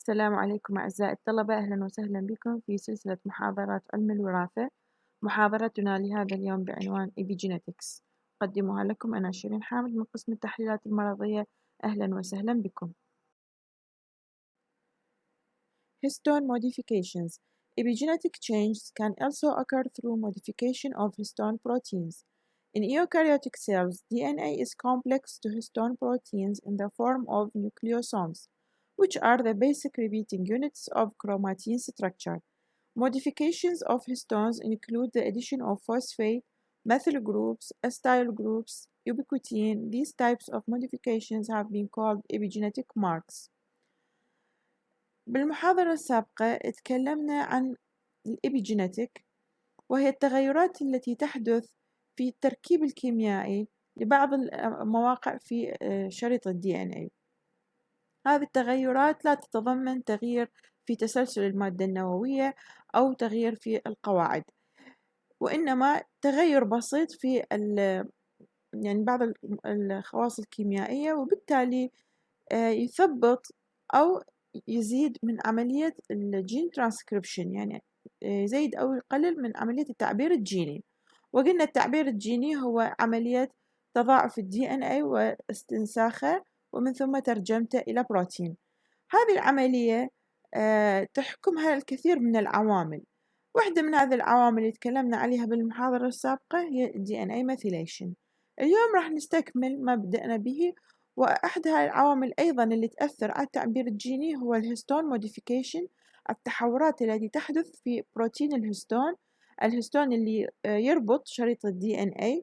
السلام عليكم أعزائي الطلبة، أهلا وسهلا بكم في سلسلة محاضرات علم الوراثة. محاضرتنا لهذا اليوم بعنوان Epigenetics. أقدمها لكم أنا شيرين حامد من قسم التحليلات المرضية. أهلا وسهلا بكم. Histone modifications. Epigenetic changes can also occur through modification of histone proteins. In eukaryotic cells, DNA is complex to histone proteins in the form of nucleosomes, which are the basic repeating units of chromatin structure. Modifications of histones include the addition of phosphate, methyl groups, acetyl groups, ubiquitin. These types of modifications have been called epigenetic marks. بالمحاضرة السابقة اتكلمنا عن الإبيجينيتك، وهي التغيرات التي تحدث في التركيب الكيميائي لبعض المواقع في شريط ال DNA. هذه التغيرات لا تتضمن تغيير في تسلسل المادة النووية أو تغيير في القواعد، وإنما تغير بسيط في يعني بعض الخواص الكيميائية، وبالتالي يثبط أو يزيد من عملية الجين ترانسكريبشن، يعني يزيد أو يقلل من عملية التعبير الجيني. وقلنا التعبير الجيني هو عملية تضاعف ال DNA واستنساخه ومن ثم ترجمته إلى بروتين. هذه العملية تحكمها الكثير من العوامل. واحدة من هذه العوامل اللي تكلمنا عليها بالمحاضرة السابقة هي ال DNA methylation. اليوم راح نستكمل ما بدأنا به، وأحد هاي العوامل أيضا اللي تأثر على التعبير الجيني هو الهستون موديفيكيشن، التحورات التي تحدث في بروتين الهستون اللي يربط شريط ال DNA،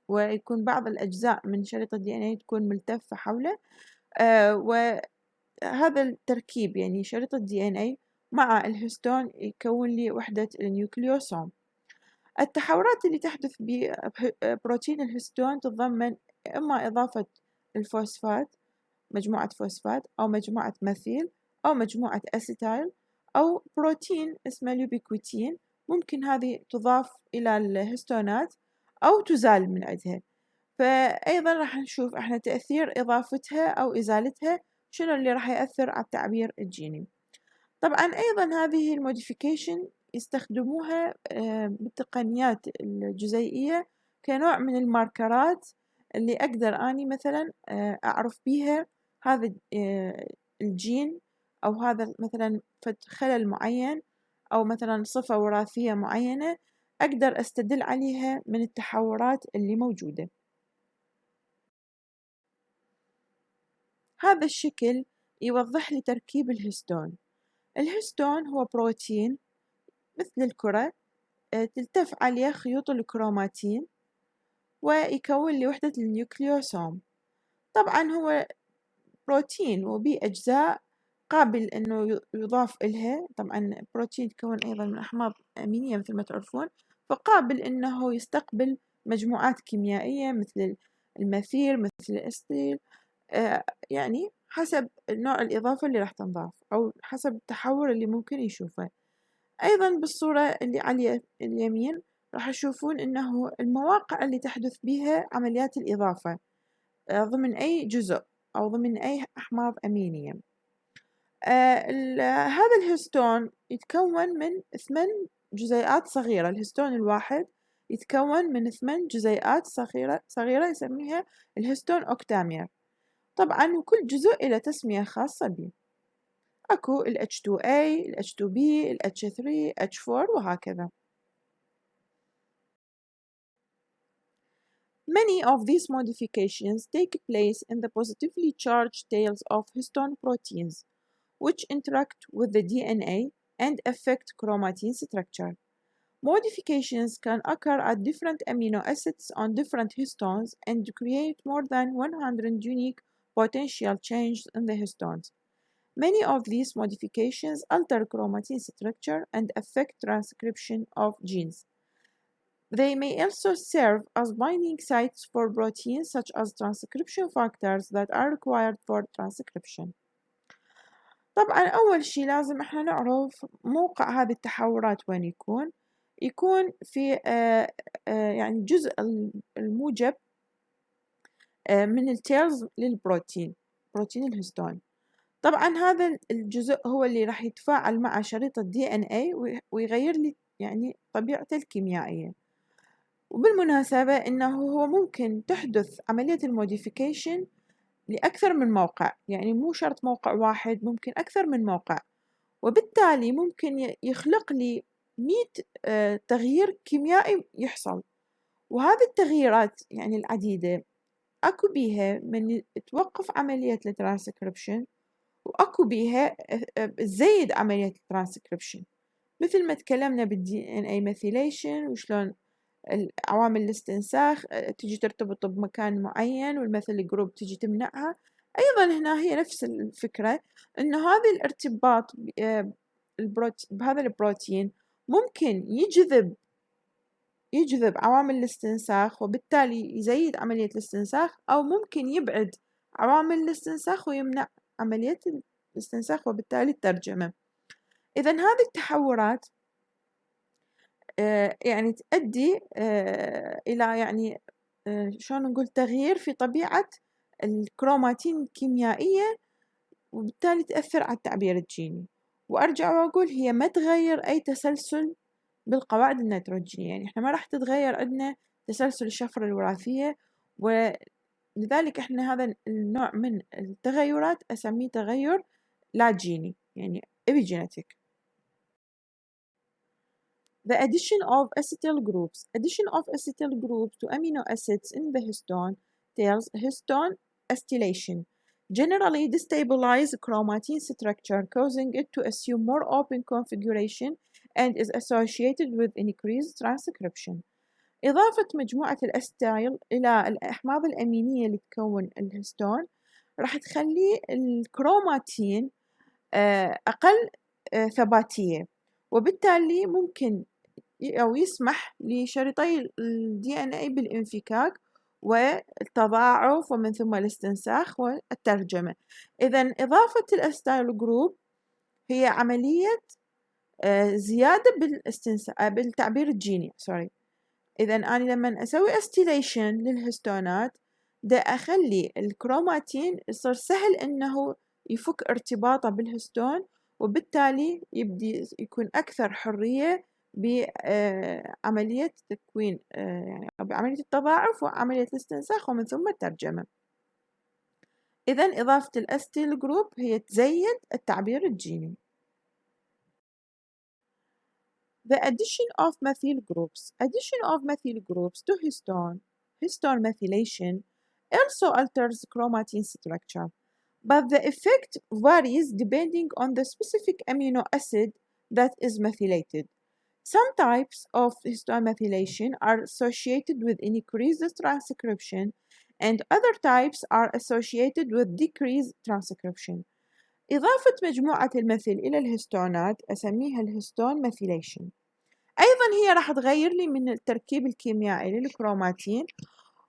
ويكون بعض الأجزاء من شريط ال DNA تكون ملتفة حوله، وهذا التركيب يعني شريط ال DNA مع الهستون يكون لي وحدة النيوكليوسوم. التحورات اللي تحدث ببروتين الهستون تتضمن إما إضافة الفوسفات، مجموعة فوسفات، أو مجموعة مثيل، أو مجموعة أسيتايل، أو بروتين اسمه اليوبيكويتين. ممكن هذه تضاف إلى الهستونات أو تزال من عندها. فأيضا راح نشوف احنا تأثير إضافتها أو إزالتها شنو اللي راح يأثر على التعبير الجيني. طبعا أيضا هذه الموديفيكيشن يستخدموها بالتقنيات الجزيئية كنوع من الماركرات اللي أقدر أني مثلا أعرف بيها هذا الجين، أو هذا مثلا خلل معين، أو مثلا صفة وراثية معينة أقدر أستدل عليها من التحورات اللي موجودة. هذا الشكل يوضح لي تركيب الهستون. الهستون هو بروتين مثل الكرة، تلتف عليه خيوط الكروماتين ويكون لي وحدة النيوكليوسوم. طبعا هو بروتين وبه أجزاء قابل أنه يضاف إلها. طبعا البروتين يتكون أيضا من أحماض أمينية مثل ما تعرفون، فقابل أنه يستقبل مجموعات كيميائية مثل المثيل، مثل الأستيل، يعني حسب نوع الإضافة اللي راح تنضاف أو حسب التحور اللي ممكن يشوفه. أيضا بالصورة اللي على اليمين راح تشوفون أنه المواقع اللي تحدث بها عمليات الإضافة ضمن أي جزء أو ضمن أي أحماض أمينية. هذا الهستون يتكون من 8 جزيئات صغيرة. الهستون الواحد يتكون من 8 جزيئات صغيرة يسميها الهستون أوكتامير. طبعا وكل جزء له تسمية خاصة به. أكو ال H2A، ال H2B، ال H3، H4 وهكذا. Many of these modifications take place in the positively charged tails of histone proteins, which interact with the DNA and affect chromatin structure. Modifications can occur at different amino acids on different histones and create more than 100 unique potential changes in the histones. Many of these modifications alter chromatin structure and affect transcription of genes. They may also serve as binding sites for proteins such as transcription factors that are required for transcription. طبعا أول شي لازم احنا نعرف موقع هذه التحورات وين يكون في يعني الجزء الموجب من التيلز للبروتين، بروتين الهستون. طبعا هذا الجزء هو اللي راح يتفاعل مع شريط DNA ويغير لي يعني طبيعته الكيميائية. وبالمناسبة إنه هو ممكن تحدث عملية الموديفيكيشن لأكثر من موقع، يعني مو شرط موقع واحد، ممكن أكثر من موقع، وبالتالي ممكن يخلق لي 100 تغيير كيميائي يحصل. وهذه التغييرات يعني العديدة أكو بيها من توقف عملية الترانسكريبشن، وأكو بيها تزيد عملية الترانسكريبشن، مثل ما تكلمنا بالDNA ميثيليشن وشلون عوامل الاستنساخ تجي ترتبط بمكان معين والميثيل جروب تجي تمنعها. أيضا هنا هي نفس الفكرة، إنه هذا الارتباط بهذا البروتين ممكن يجذب عوامل الاستنساخ وبالتالي يزيد عملية الاستنساخ، أو ممكن يبعد عوامل الاستنساخ ويمنع عملية الاستنساخ وبالتالي الترجمة. إذا هذه التحورات يعني تؤدي إلى يعني شلون نقول تغيير في طبيعة الكروماتين الكيميائية، وبالتالي تأثر على التعبير الجيني. وأرجع وأقول هي ما تغير أي تسلسل بالقواعد النيتروجينية، يعني إحنا ما راح تتغير عندنا تسلسل الشفرة الوراثية، ولذلك إحنا هذا النوع من التغيرات أسميه تغير لا جيني، يعني epigenetic. The addition of acetyl groups. Addition of acetyl groups to amino acids in the histone tells histone acetylation. Generally destabilize chromatin structure, causing it to assume more open configuration and is associated with increased transcription. إضافة مجموعة الأستايل إلى الأحماض الأمينية اللي تكون الهستون راح تخلي الكروماتين أقل ثباتية، وبالتالي ممكن أو يسمح لشريطي DNA بالانفكاك والتضاعف ومن ثم الاستنساخ والترجمة. إذا إضافة الأستايل جروب هي عملية زيادة بالتعبير الجيني إذا أنا لما أسوي استيليشن للهستونات دا أخلي الكروماتين يصير سهل إنه يفك ارتباطه بالهستون، وبالتالي يبدي يكون أكثر حرية بعملية تكوين يعني بعملية التضاعف وعملية الاستنساخ ومن ثم الترجمة. إذا إضافة الأستيل جروب هي تزيد التعبير الجيني. The addition of methyl groups. Addition of methyl groups to histone methylation also alters chromatin structure, but the effect varies depending on the specific amino acid that is methylated. Some types of histone methylation are associated with increased transcription, and other types are associated with decreased transcription. إضافة مجموعة المثل إلى الهستونات أسميها الهستون ميثيليشن. أيضا هي راح تغير لي من التركيب الكيميائي للكروماتين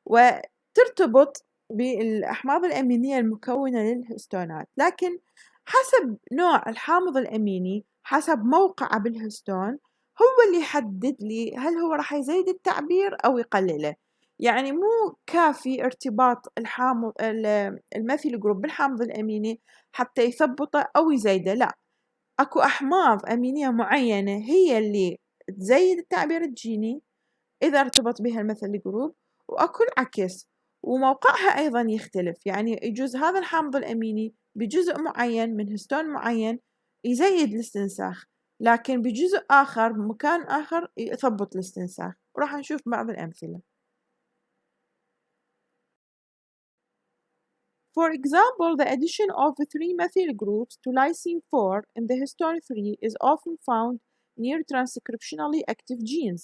وترتبط بالأحماض الأمينية المكونة للهستونات، لكن حسب نوع الحامض الأميني حسب موقعه بالهستون هو اللي يحدد لي هل هو راح يزيد التعبير أو يقلله. يعني مو كافي ارتباط الحامض الميثيل جروب بالحامض الأميني حتى يثبطه أو يزيده، لا، أكو أحماض أمينية معينة هي اللي تزيد التعبير الجيني إذا ارتبط بها الميثيل جروب، وأكو العكس، وموقعها أيضا يختلف. يعني يجوز هذا الحامض الأميني بجزء معين من هستون معين يزيد الاستنساخ، لكن بجزء آخر بمكان آخر يثبط الاستنساخ، وراح نشوف بعض الأمثلة. For example, the addition of 3 methyl groups to lysine 4 in the histone 3 is often found near transcriptionally active genes.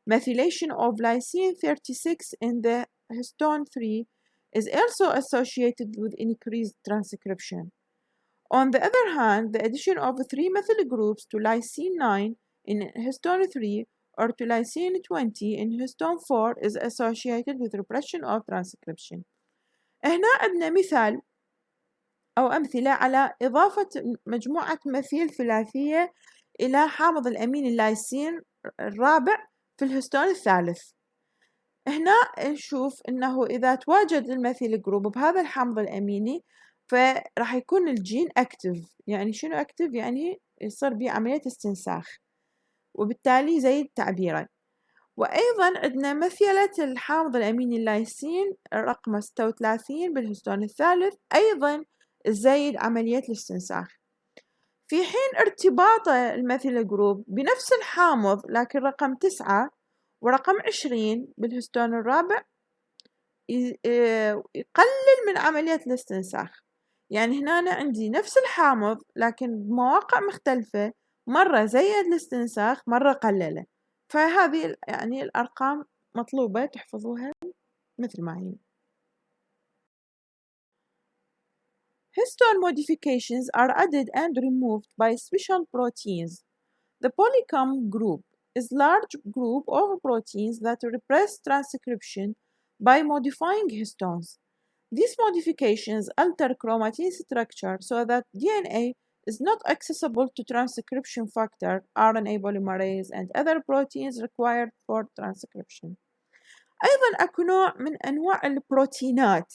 Methylation of lysine 36 in the histone 3 is also associated with increased transcription. On the other hand, the addition of 3 methyl groups to lysine 9 in histone 3 or to lysine 20 in histone 4 is associated with repression of transcription. هنا عندنا مثال أو أمثلة على إضافة مجموعة مثيل ثلاثية إلى حامض الأمين اللايسين الرابع في الهستون الثالث. هنا نشوف أنه إذا تواجد المثيل جروب بهذا الحامض الأميني فراح يكون الجين أكتف. يعني شنو أكتف؟ يعني يصير به عملية استنساخ، وبالتالي يزيد تعبيره. وأيضا عندنا مثيلة الحامض الأميني اللايسين رقم 36 بالهستون الثالث، أيضا تزيد عملية الاستنساخ، في حين ارتباطه المثيل جروب بنفس الحامض لكن رقم 9 ورقم 20 بالهستون الرابع يقلل من عملية الاستنساخ. يعني هنا عندي نفس الحامض لكن بمواقع مختلفة، مرة زيد الاستنساخ مرة قلله. فهذه يعني الأرقام مطلوبة تحفظوها مثل ما هي. Histone modifications are added and removed by special proteins. The polycom group is a large group of proteins that repress transcription by modifying histones. These modifications alter chromatin structure so that DNA is not accessible to transcription factor, RNA polymerase, and other proteins required for transcription. أيضا أكو نوع من أنواع البروتينات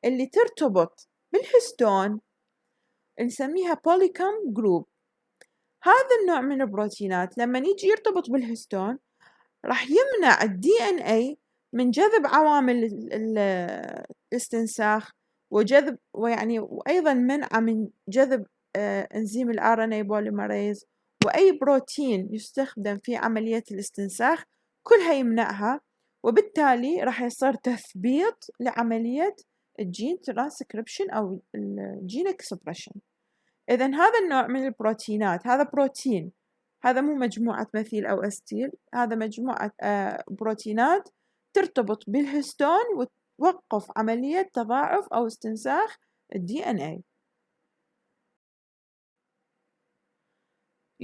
اللي ترتبط بالهستون نسميها polycom group. هذا النوع من البروتينات لما يجي يرتبط بالهستون راح يمنع DNA من جذب عوامل الاستنساخ وجذب وأيضا منع من جذب إنزيم الRNA polymerase وأي بروتين يستخدم في عملية الاستنساخ كلها يمنعها، وبالتالي راح يصير تثبيط لعملية الجين ترانسكريبشن أو الجين اكسبريشن. إذن هذا النوع من البروتينات هذا بروتين، هذا مو مجموعة مثيل أو أستيل، هذا مجموعة بروتينات ترتبط بالهستون وتوقف عملية تضاعف أو استنساخ DNA.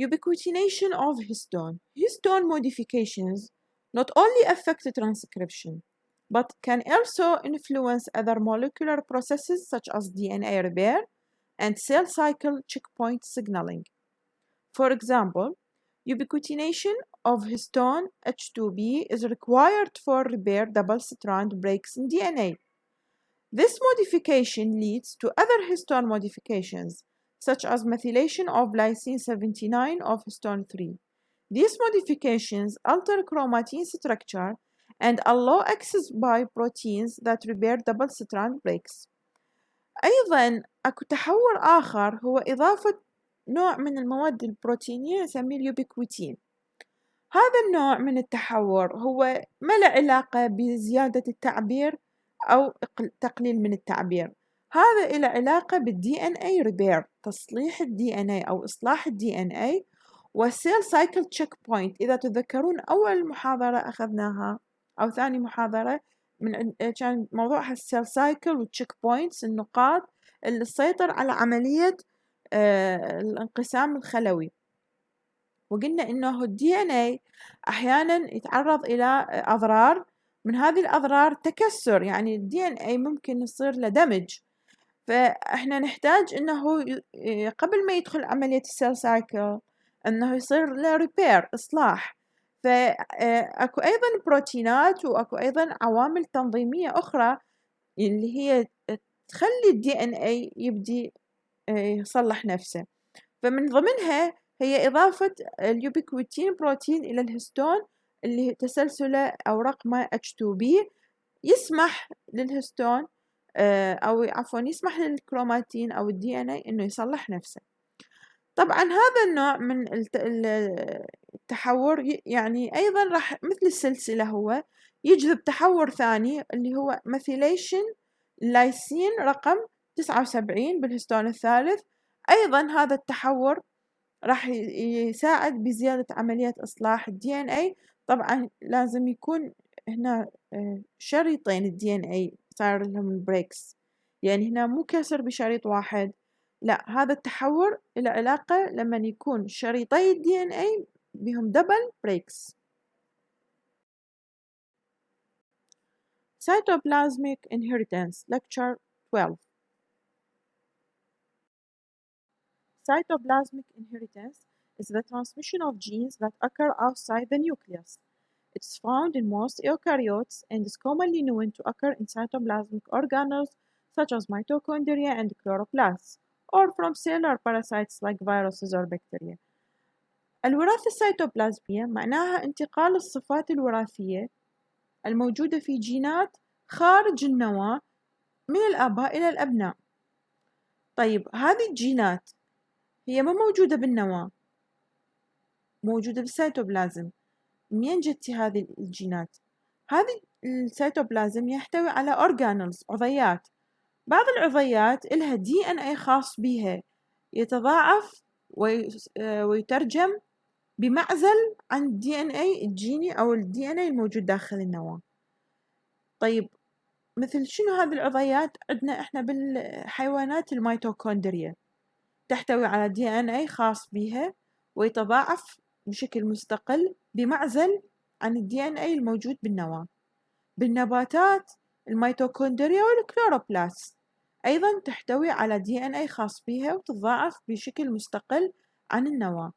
Ubiquitination of histone. Histone modifications not only affect transcription, but can also influence other molecular processes such as DNA repair and cell cycle checkpoint signaling. For example, ubiquitination of histone H2B is required for repair double-strand breaks in DNA. This modification leads to other histone modifications, such as methylation of lysine 79 of histone 3. These modifications alter chromatin structure and allow access by proteins that repair double-strand breaks. أيضاً أكو تحور آخر هو إضافة نوع من المواد البروتينية نسميه اليوبيكويتين. هذا النوع من التحور هو ما له علاقة بزيادة التعبير أو تقليل من التعبير، هذا له علاقة بالDNA repair، تصليح الDNA أو إصلاح الDNA والسيل سايكل تشيك بوينت. إذا تتذكرون أول محاضرة أخذناها أو ثاني محاضرة كان موضوعها السيل سايكل والتشيك بوينتس، النقاط اللي تسيطر على عملية الانقسام الخلوي، وقلنا إنه DNA أحيانا يتعرض إلى أضرار، من هذه الأضرار تكسر، يعني DNA ممكن يصير له دمج، فإحنا نحتاج إنه قبل ما يدخل عملية السيل سايكل إنه يصير له ريبير إصلاح. فأكو أيضا بروتينات وأكو أيضا عوامل تنظيمية أخرى اللي هي تخلي DNA يبدي يصلح نفسه، فمن ضمنها هي إضافة اليوبيكويتين بروتين إلى الهستون اللي تسلسله أو رقمه H2B يسمح للهستون أو عفوا يسمح للكروماتين أو DNA إنه يصلح نفسه. طبعا هذا النوع من التحور يعني أيضا راح مثل السلسلة هو يجذب تحور ثاني اللي هو ميثيليشن لايسين رقم 79 بالهستون الثالث. أيضا هذا التحور راح يساعد بزيادة عملية إصلاح DNA. طبعا لازم يكون هنا شريطين DNA صار لهم البريكس، يعني هنا مو كسر بشريط واحد، لا، هذا التحور له علاقة لما يكون شريطي DNA بهم دبل بريكس. Cytoplasmic inheritance lecture 12. Cytoplasmic inheritance is the transmission of genes that occur outside the nucleus. It's found in most eukaryotes and is commonly known to occur in cytoplasmic organelles such as mitochondria and chloroplasts, or from cellular parasites like viruses or bacteria. الوراثة السيتوبلازمية معناها انتقال الصفات الوراثية الموجودة في جينات خارج النواة من الآباء إلى الأبناء. طيب هذه الجينات هي ما موجودة بالنواة، موجودة بالسيتوبلازم. منين جتي هذه الجينات؟ هذه السيتوبلازم يحتوي على organelles، عضيات. بعض العضيات إلها DNA خاص بها يتضاعف ويترجم بمعزل عن DNA الجيني أو DNA الموجود داخل النواة. طيب مثل شنو هذه العضيات؟ عندنا إحنا بالحيوانات الميتوكوندريا تحتوي على DNA خاص بها ويتضاعف بشكل مستقل بمعزل عن DNA الموجود بالنواة. بالنباتات الميتوكوندريا والكلوروبلاست أيضا تحتوي على DNA خاص بها وتتضاعف بشكل مستقل عن النواة.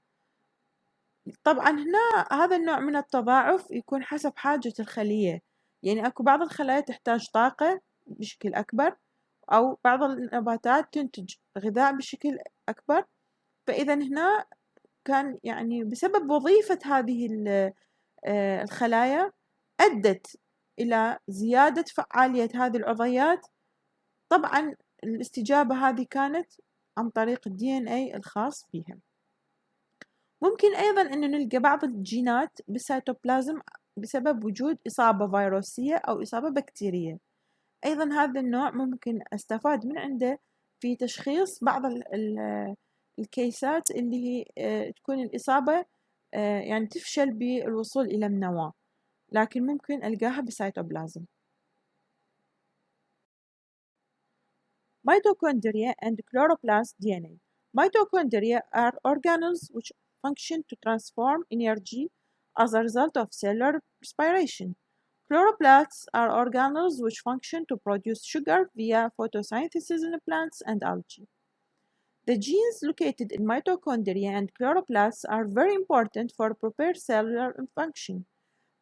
طبعا هنا هذا النوع من التضاعف يكون حسب حاجة الخلية، يعني أكو بعض الخلايا تحتاج طاقة بشكل أكبر، أو بعض النباتات تنتج غذاء بشكل أكبر. فإذا هنا كان يعني بسبب وظيفة هذه الخلايا أدت إلى زيادة فعالية هذه العضيات. طبعا الاستجابة هذه كانت عن طريق DNA الخاص بها. ممكن أيضا أن نلقى بعض الجينات بالسيتوبلازم بسبب وجود إصابة فيروسية أو إصابة بكتيرية. أيضا هذا النوع ممكن أستفاد من عنده في تشخيص بعض الكيسات اللي هي تكون الإصابة يعني تفشل بالوصول إلى النواة، لكن ممكن ألقاها بالسيتوبلازم. Mitochondria and chloroplast DNA. Mitochondria are organelles which function to transform energy as a result of cellular respiration. Chloroplasts are organelles which function to produce sugar via photosynthesis in plants and algae. The genes located in mitochondria and chloroplasts are very important for proper cellular function.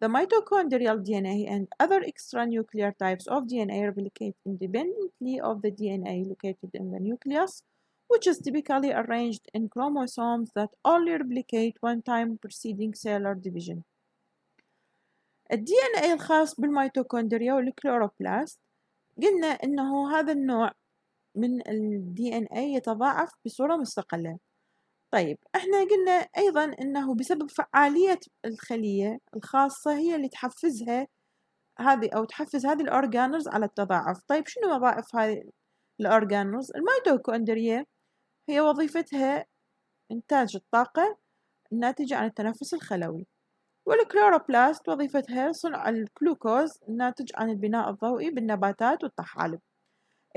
The mitochondrial DNA and other extranuclear types of DNA replicate independently of the DNA located in the nucleus, which is typically arranged in chromosomes that only replicate one time preceding cellular division. DNA الخاص بالميتوكوندريا والكلوروبلاست قلنا إنه هذا النوع من DNA يتضاعف بصورة مستقلة. طيب احنا قلنا ايضا انه بسبب فعالية الخلية الخاصة هي اللي تحفزها هذه او تحفز هذه الاورجانلز على التضاعف. طيب شنو وظائف هذه الاورجانلز؟ الميتوكوندريا هي وظيفتها انتاج الطاقة الناتجة عن التنفس الخلوي، والكلوروبلاست وظيفتها صنع الجلوكوز الناتج عن البناء الضوئي بالنباتات والطحالب.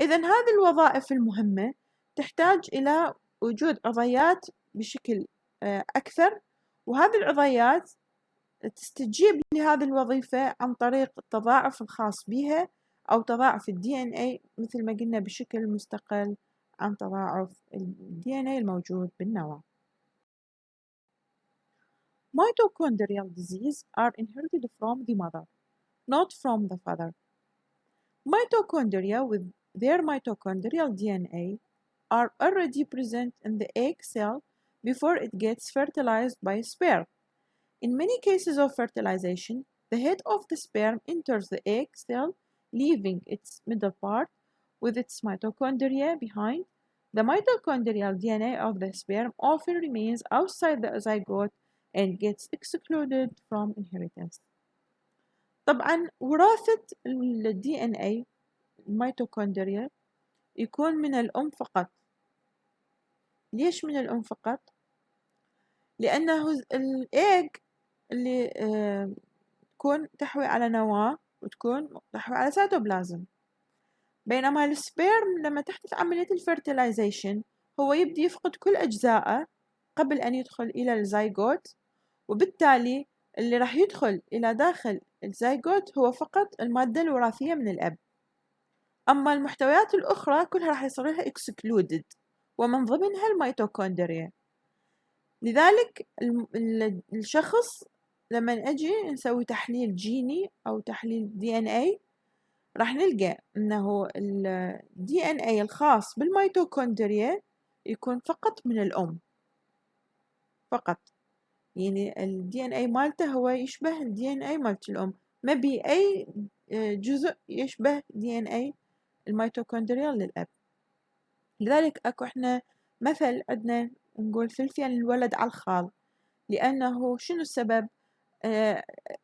إذا هذه الوظائف المهمة تحتاج إلى وجود عضيات بشكل أكثر، وهذه العضيات تستجيب لهذه الوظيفة عن طريق التضاعف الخاص بها أو تضاعف DNA مثل ما قلنا بشكل مستقل عن تضاعف DNA الموجود بالنواة. Mitochondrial disease are inherited from the mother, not from the father. Mitochondria with their mitochondrial DNA are already present in the egg cell before it gets fertilized by sperm. In many cases of fertilization, the head of the sperm enters the egg cell, leaving its middle part with its mitochondria behind. The mitochondrial DNA of the sperm often remains outside the zygote and gets excluded from inheritance. طبعا وراثة ال DNA الميتوكوندريا يكون من الأم فقط. ليش من الأم فقط؟ لأنه الإيج اللي تكون تحوي على نواة وتكون تحوي على سيتوبلازم، بينما السبيرم لما تحدث عملية الفرتلايزيشن هو يبدي يفقد كل أجزاءه قبل أن يدخل إلى الزيغوت، وبالتالي اللي راح يدخل إلى داخل الزيغوت هو فقط المادة الوراثية من الأب، أما المحتويات الأخرى كلها راح يصير لها excluded ومن ضمنها الميتوكوندريا. لذلك الشخص لما نجي نسوي تحليل جيني أو تحليل DNA راح نلقى أنه ال DNA الخاص بالميتوكوندريا يكون فقط من الأم فقط، يعني ال DNA مالته هو يشبه ال DNA مالت الأم، ما بي أي جزء يشبه DNA الميتوكوندريا للأب. لذلك أكو إحنا مثل عندنا نقول ثلثين الولد على الخال، لأنه شنو السبب؟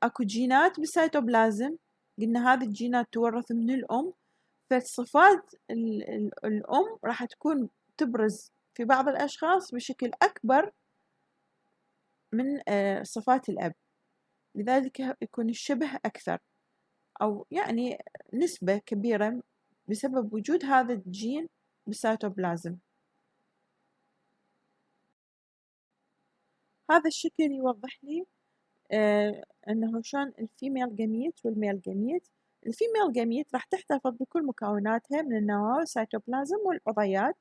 أكو جينات بالسيتوبلازم، قلنا هذه الجينات تورث من الأم، فالصفات الأم راح تكون تبرز في بعض الأشخاص بشكل أكبر من صفات الأب، لذلك يكون الشبه أكثر، أو يعني نسبة كبيرة بسبب وجود هذا الجين بالسيتوبلازم. هذا الشكل يوضح لي أنه شلون الفيميل جاميت والميل جاميت. الفيميل جاميت راح تحتفظ بكل مكوناتها من النواة والسيتوبلازم والعضيات،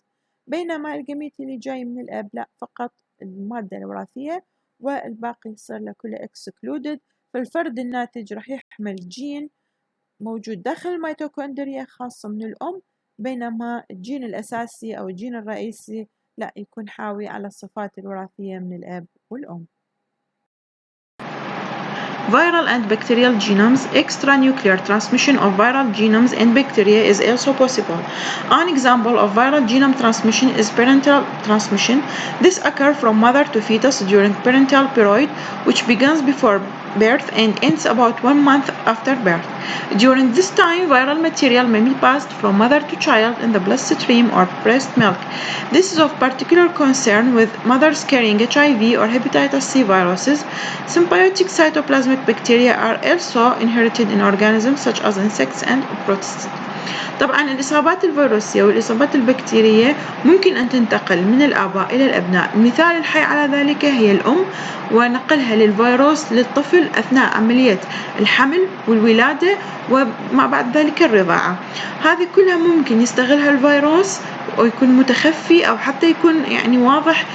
بينما الجاميت اللي جاي من الأب لا، فقط المادة الوراثية والباقي يصير له كله excluded. فالفرد الناتج راح يحمل جين موجود داخل الميتوكوندريا خاصة من الأم، بينما الجين الأساسي أو الجين الرئيسي لا، يكون حاوي على الصفات الوراثية من الأب والأم. Viral and bacterial genomes. Extranuclear transmission of viral genomes in bacteria is also possible. An example of viral genome transmission is parental transmission. This occurs from mother to fetus during parental period, which begins before birth and ends about 1 month after birth. During this time, viral material may be passed from mother to child in the bloodstream or breast milk. This is of particular concern with mothers carrying HIV or hepatitis C viruses. Symbiotic cytoplasmic bacteria are also inherited in organisms such as insects and protists. طبعا الإصابات الفيروسية والإصابات البكتيرية ممكن أن تنتقل من الآباء إلى الأبناء. المثال الحي على ذلك هي الأم ونقلها للفيروس للطفل أثناء عملية الحمل والولادة وما بعد ذلك الرضاعة. هذه كلها ممكن يستغلها الفيروس ويكون متخفي أو حتى يكون يعني واضح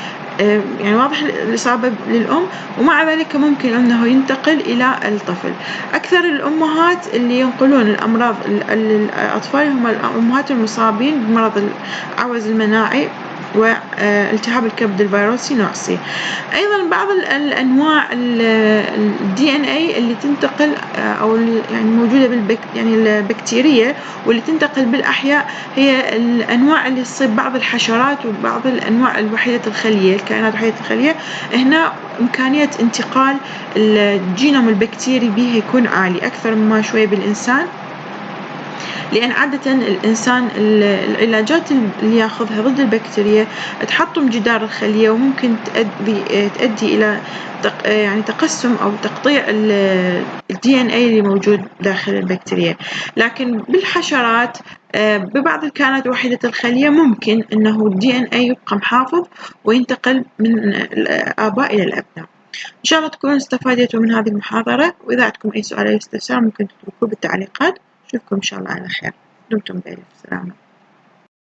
الإصابة للأم، ومع ذلك ممكن أنه ينتقل إلى الطفل. أكثر الأمهات اللي ينقلون الأمراض الأطفال هم الأمهات المصابين بمرض العوز المناعي والتهاب الكبد الفيروسي نوع سي. أيضا بعض الأنواع DNA اللي تنتقل أو يعني موجودة البكتيرية واللي تنتقل بالأحياء هي الأنواع اللي تصيب بعض الحشرات وبعض الأنواع الوحيدة الخلية، الكائنات وحيدة الخلية. هنا إمكانية انتقال الجينوم البكتيري بها يكون عالي أكثر مما شوية بالإنسان، لأن عادة الإنسان العلاجات اللي يأخذها ضد البكتيريا تحطم جدار الخلية وممكن تؤدي إلى يعني تقسم أو تقطيع DNA اللي موجود داخل البكتيريا. لكن بالحشرات ببعض الكائنات وحيدة الخلية ممكن أنه DNA يبقى محافظ وينتقل من الآباء إلى الأبناء. إن شاء الله تكونوا استفادتوا من هذه المحاضرة، وإذا عندكم أي سؤال أو استفسار ممكن تتركوه بالتعليقات. أشوفكم إن شاء الله على خير. دمتم بألف سلامة.